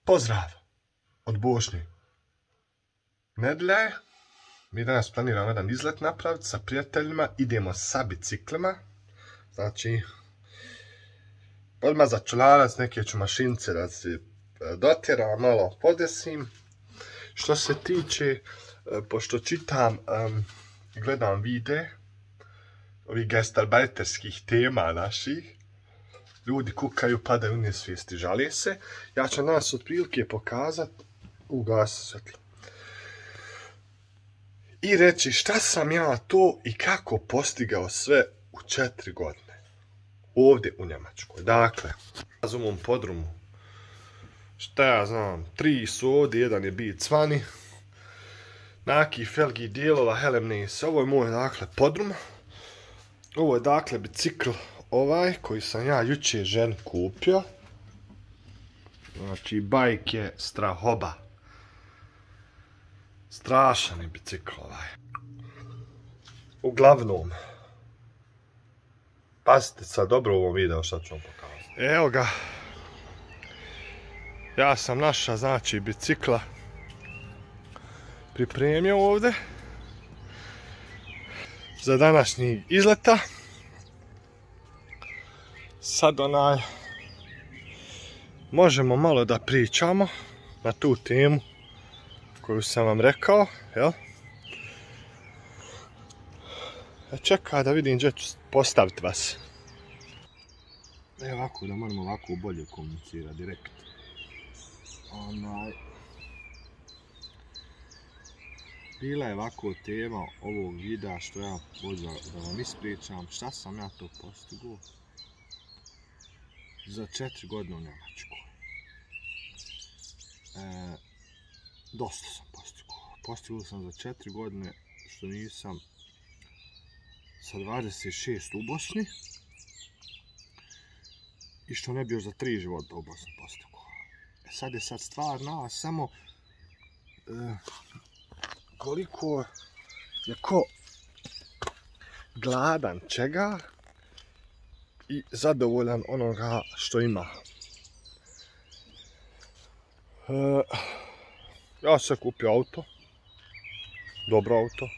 Pozdrav od Bošnje. Nedjelja je. Mi danas planiramo jedan izlet napraviti sa prijateljima. Idemo sa biciklima. Znači, odmah za čularac, neke ću mašince da se dotjeram, malo podesim. Što se tiče, pošto čitam, gledam videe, ovih gastarbajterskih tema naših, ljudi kukaju, padaju u nesvijesti, žale se. Ja ću nas otprilike pokazati, ugasi svetlo, i reći šta sam ja to i kako postigao sve u 4 godine. Ovdje u Njemačkoj. Dakle, razumom podrumu. Šta ja znam, 3 su ovdje, jedan je bit svani. Naki felgi dijelova, helemnese. Ovo je moj, dakle, podrum. Ovo je, dakle, bicikl ovaj koji sam ja jučer ženi kupio. Znači, bajk je strahoba. Strašan je bicikl ovaj. Uglavnom, pazite sad dobro u ovom videu šta ću vam pokazati. Evo ga. Ja sam naša, znači, bicikla pripremio ovdje za današnji izleta. Sad možemo malo da pričamo na tu temu koju sam vam rekao, jel? Čekaj da vidim gdje ću postaviti vas. Ovako, da moramo ovako bolje komunicirati direkt. Bila je ovako tema ovog videa što ja pozvao da vam ispričam šta sam ja to postigao za 4 godine u Njemačkoj. Dosta sam postigao. Postigao sam za 4 godine što nisam sa 26 u Bosni i što ne bio za 3 života u Bosni postigao. Sad je stvar na samo koliko je ko gladan čega i zadovoljan onoga što ima. Ja sam kupio auto, dobro auto,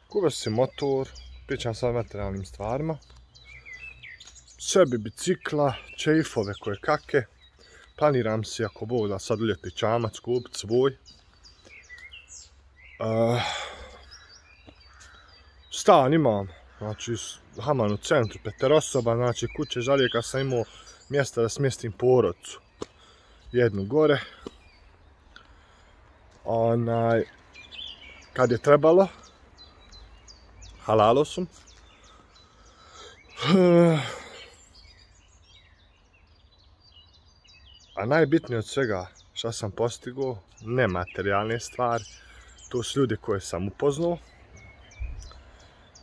kupio sam motor, pričam sad o materijalnim stvarima, sebi bicikla, čeifove koje kake, planiram si ako Bog da sad uljeti čamac kupit svoj. Stan imam, znači Haman u centru, 5 osoba, znači kuće žalije kad sam imao mjesta da smjestim porodcu. Jednu gore. Kad je trebalo, halalo sam. A najbitnije od svega što sam postigao, nematerijalne stvari, to su ljudi koje sam upoznao,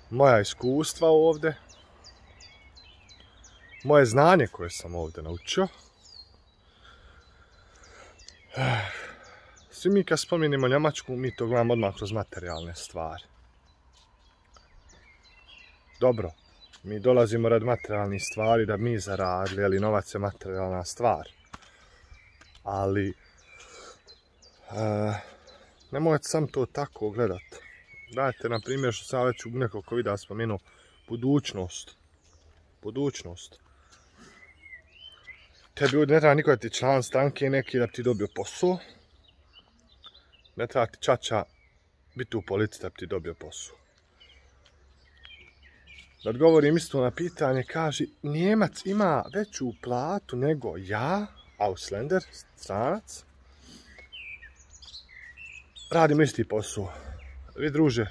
moja iskustva ovdje, moje znanje koje sam ovdje naučio. Svi mi kad spominjemo Njemačku, mi to gledamo odmah kroz materijalne stvari. Dobro, mi dolazimo radi materijalnih stvari da bi mi zaradili, ali novac je materijalna stvar. Ali, nemojte sam to tako gledat. Dajte, na primjer, što sam već u nekoliko videa spomenuo, budućnost. Budućnost. Tebi ne treba niko da ti član stranke neki da bi ti dobio posao. Ne treba ti čača biti u policiji da bi ti dobio posao. Da odgovorim isto na pitanje, kaže, Njemac ima veću platu nego ja, Ausländer, stranac. Radimo isti posao. Vi druže,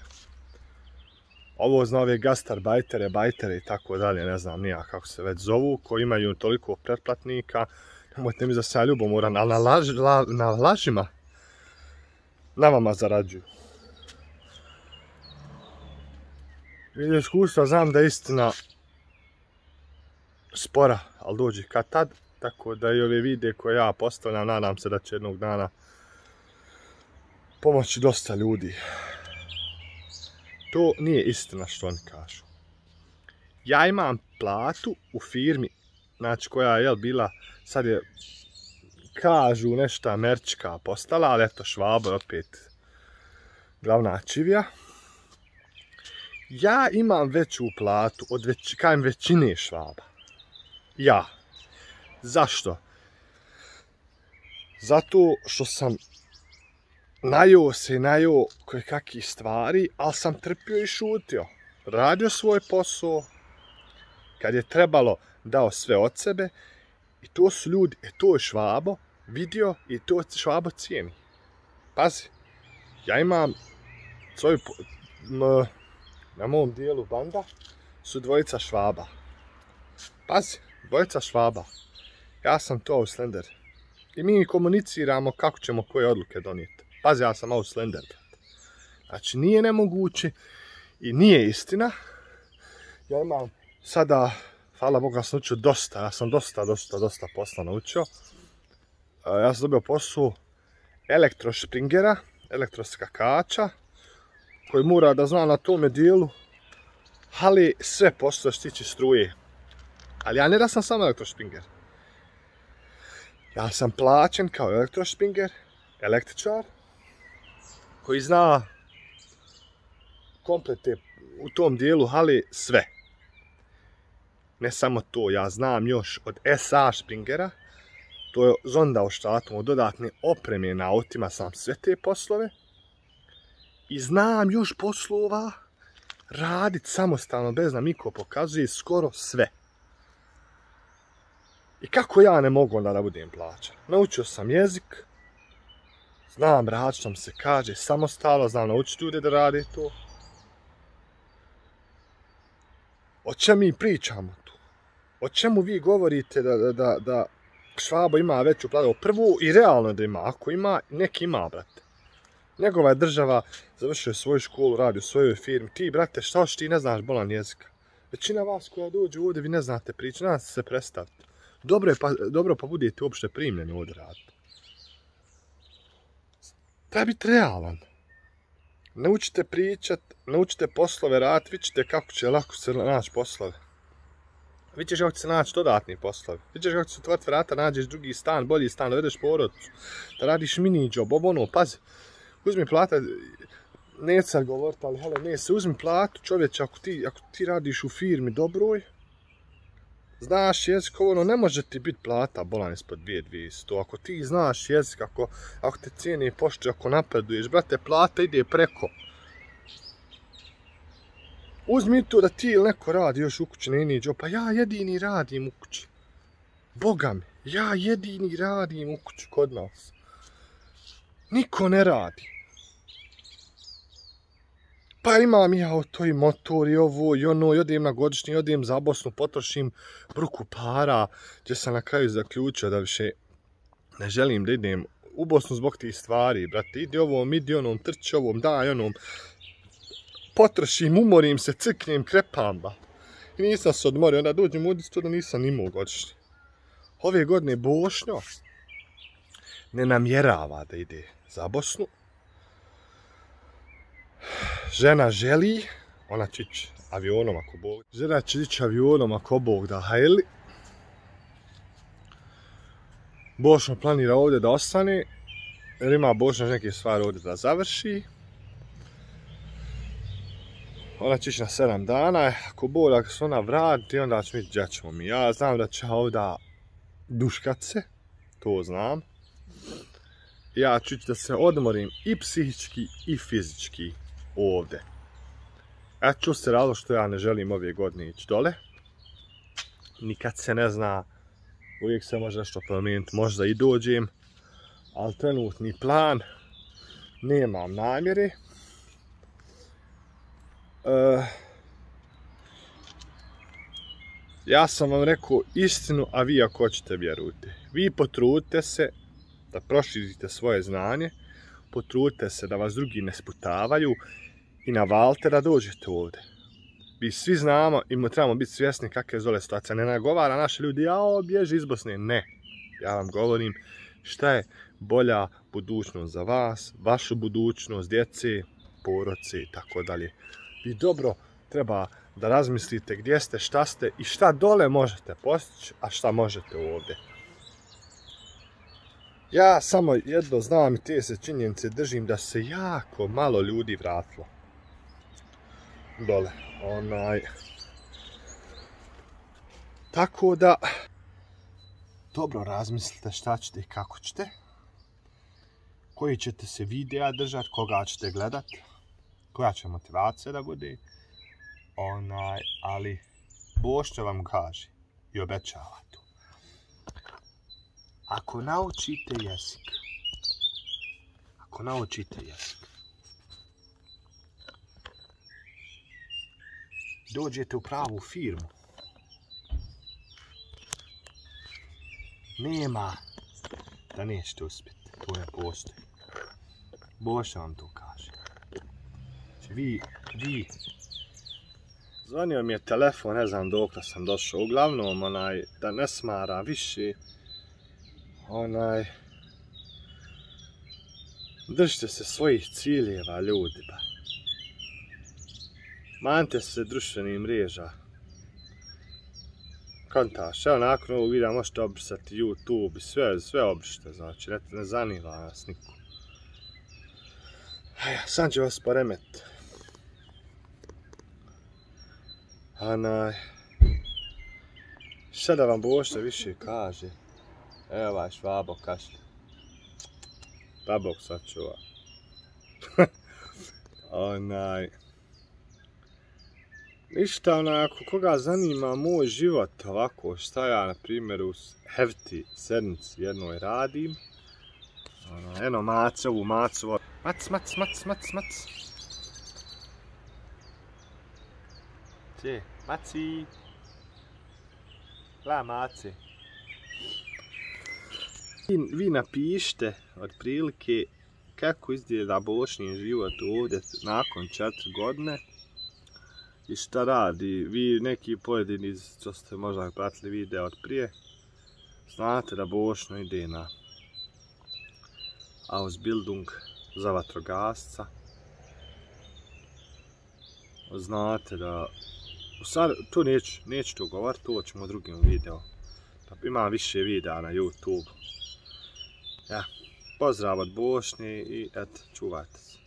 ovo zna ove gastarbajtere, bajtere i tako dalje, ne znam nija kako se već zovu, koji imaju toliko pretplatnika, nemojte mi za sve ljubomoran, ali na lažima na vama zarađuju. Vidio iskustva, znam da je istina spora, ali dođi kad tad, tako da i ove videe koje ja postavljam, nadam se da će jednog dana pomoći dosta ljudi. To nije istina što oni kažu. Ja imam platu u firmi, znači koja je bila, sad je kažu nešto američka postala, ali eto Švabo je opet glavna čivija. Ja imam veću platu od većine Švaba. Ja. Zašto? Zato što sam najeo koje kakvih stvari, ali sam trpio i šutio. Radio svoj posao, kad je trebalo dao sve od sebe, i to su ljudi, to je Švabo vidio i to Švabo cijeni. Pazi, ja imam svoju, na mom dijelu banda su dvojica Švaba. Pazi, dvojica Švaba. Ja sam to Auslander. I mi komuniciramo kako ćemo koje odluke donijeti. Pazi, ja sam Auslander. Znači, nije nemoguće i nije istina. Ja imam sada, hvala Bogu, ja sam učio dosta. Ja sam dosta posla naučio. Ja sam dobio posao elektrošpringera, elektroskakača, koji mora da zna na tome dijelu, ali sve poslove što tiče struje. Ali ja ne da sam samo elektrošpringer. Ja sam plaćen kao elektrošpringer, električar, koji zna komplete u tom dijelu, ali sve. Ne samo to, ja znam još od SA špringera, to je zonda u štatom, od dodatne opreme na autima, sam sve te poslove. I znam još poslova raditi samostalno, bez da mi ko pokazuje, skoro sve. I kako ja ne mogu onda da budem plaćan? Naučio sam jezik, znam raditi što mi se kaže, samostalno, znam naučiti ljude da rade to. O čemu mi pričamo tu? O čemu vi govorite da Švabo ima veću platu? Prvo i realno da ima, ako ima, neki ima, brate. Njegova je država, završio je svoju školu, radi u svojoj firmi. Ti, brate, šta hoćeš, ti ne znaš bolan jezika. Većina vas koja dođe ovdje, vi ne znate pričati, ne znate se predstaviti. Dobro pa budete uopšte primljeni ovdje raditi. Treba biti realan. Naučite pričat, naučite poslove raditi, vidjet ćete kako će lako se naći poslove. Vidjet ćeš kako će se naći dodatni poslovi. Vidjet ćeš kako će se otvoriti vrata, nađeš drugi stan, bolji stan, da vedeš porodicu, da radiš mini job, ono, pazi. Uzmi plata, neću sad govoriti, ali hele, ne se uzmi platu, čovječe, ako ti radiš u firmi dobroj, znaš jezik, ono, ne može ti biti plata bolan ispod 2200. Ako ti znaš jezik, ako te cijene poštuju, ako napreduješ, brate, plata ide preko. Uzmi to da ti ili neko radi još u kući, ne job, pa ja jedini radim u kući. Boga mi, ja jedini radim u kući kod nas. Niko ne radi. Pa imam ja auto i motor i ovo i ono, i odem na godišnji, odem za Bosnu, potrošim bruku para, gdje sam na kraju zaključio da više ne želim da idem u Bosnu zbog tih stvari, brate. Idi ovom, idi onom, trči ovom, daj onom. Potrošim, umorim se, crknem, krepam, ba. I nisam se odmorio, onda dođem ovdje to da nisam imao godišnji. Ove godine Bošnjo ne namjerava da ide za Bosnu. Žena želi, ona će ići avionom ako Bog. Žena će ići avionom ako Bog da hajli. Bošnjo planira ovdje da ostane, jer ima Bošnjo neke stvari ovdje da završi. Ona će ići na 7 dana, ako Bog, ako se ona vrati, onda će mi gdje ćemo mi. Ja znam da će ovdje duškat se, to znam. Ja ću ići da se odmorim i psihički i fizički ovdje. Ja ću se razlog što ja ne želim ove godine ići dole. Nikad se ne zna, uvijek se može nešto promijeniti, možda i dođem, ali trenutni plan, nemam namjere. Ja sam vam rekao istinu, a vi ako hoćete vjerujte. Vi potrudite se da proširite svoje znanje, potrudite se da vas drugi ne sputavaju i navalite da dođete ovdje. Mi svi znamo i trebamo biti svjesni kakve je zole situacija. Ne nagovara naše ljudi, jao, bježi iz Bosne. Ne. Ja vam govorim šta je bolja budućnost za vas, vašu budućnost, djece, porodce i tako dalje. Vi dobro treba da razmislite gdje ste, šta ste i šta dole možete postići, a šta možete ovdje. Ja samo jedno znam i te se činjenice držim da se jako malo ljudi vratilo dole. Tako da dobro razmislite šta ćete i kako ćete. Koji ćete se videa držati, koga ćete gledat, koja će motivacija da bude. Ali Bošća vam kaže i obećava to. Ako naučite jezik, dođete u pravu firmu, nema da nećete uspjeti, to ne postoji. Bošća vam to kaže. Znači vi, zvonio mi je telefon, ne znam dokle sam došao, uglavnom da ne smara više, držite se svojih ciljeva, ljudi, ba. Manite se društvenih mreža. Kontaš, evo nakon ovog videa možete obrisati YouTube i sve obrišite, znači ne zanima nas niko. Sam će vas poremetiti. Šta da vam Bošća više kaže? Evo ovaj švabo kašlja. Da Bog sačuva. Ništa onako, koga zanima moj život ovako, šta ja na primjer u hefti sedmici jednoj radim. Eno macovu. Mac. Če, maci. La mace. Vi napišite otprilike kako izgleda Bošnjin život ovdje nakon 4 godine i šta radi. Vi neki pojedini što ste možda pratili video od prije, znate da Bošnjo ide na Ausbildung za vatrogasca. Znate da to neću to govoriti, to ćemo u drugim video. Imam više videa na YouTube. Ja, pozdrav od Bošnje i eto, čuvajte se.